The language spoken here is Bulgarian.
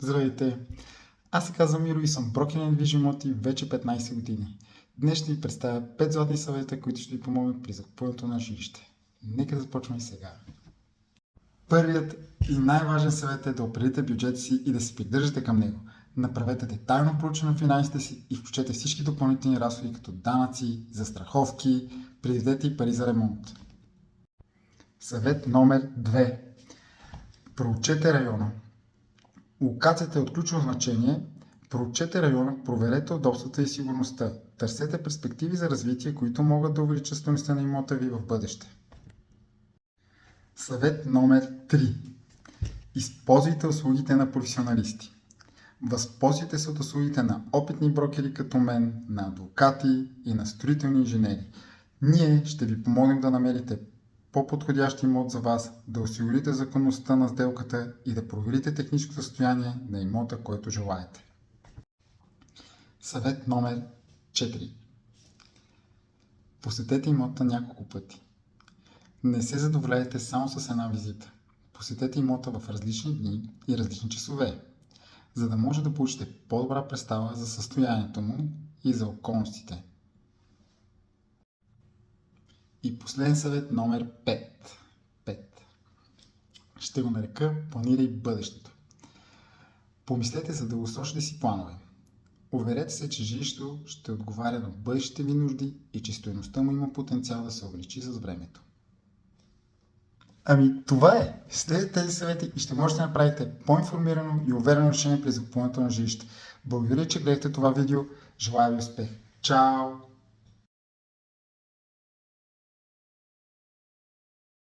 Здравейте! Аз се казвам Миро и съм брокер на недвижими имоти вече 15 години. Днес ще ви представя 5 златни съвета, които ще ви помогнат при закупуването на жилище. Нека да започваме сега. Първият и най-важен съвет е да определите бюджета си и да се придържате към него. Направете детайлно проучване на финансите си и включете всички допълнителни разходи, като данъци, застраховки, предвидете и пари за ремонт. Съвет номер 2. Проучете района. Локацията е от ключово значение. Проучете района, проверете удобствата и сигурността. Търсете перспективи за развитие, които могат да увеличат стойността на имота ви в бъдеще. Съвет номер 3. Използвайте услугите на професионалисти. Възползвайте се от услугите на опитни брокери като мен, на адвокати и на строителни инженери. Ние ще ви помогнем да намерите по-подходящ имот за вас, да осигурите законността на сделката и да проверите техническото състояние на имота, който желаете. Съвет номер 4. Посетете имота няколко пъти. Не се задоволяйте само с една визита. Посетете имота в различни дни и различни часове, за да може да получите по-добра представа за състоянието му и за околностите. И последен съвет номер 5. Ще го нарека планирай бъдещето. Помислете за дългосрочните си планове. Уверете се, че жилището ще отговаря на бъдещите ви нужди и че стойността му има потенциал да се увеличи с времето. Това е! Следете тези съвети и ще можете да направите по-информирано и уверено решение при закупуването на жилище. Благодаря, че гледахте това видео. Желая ви успех! Чао!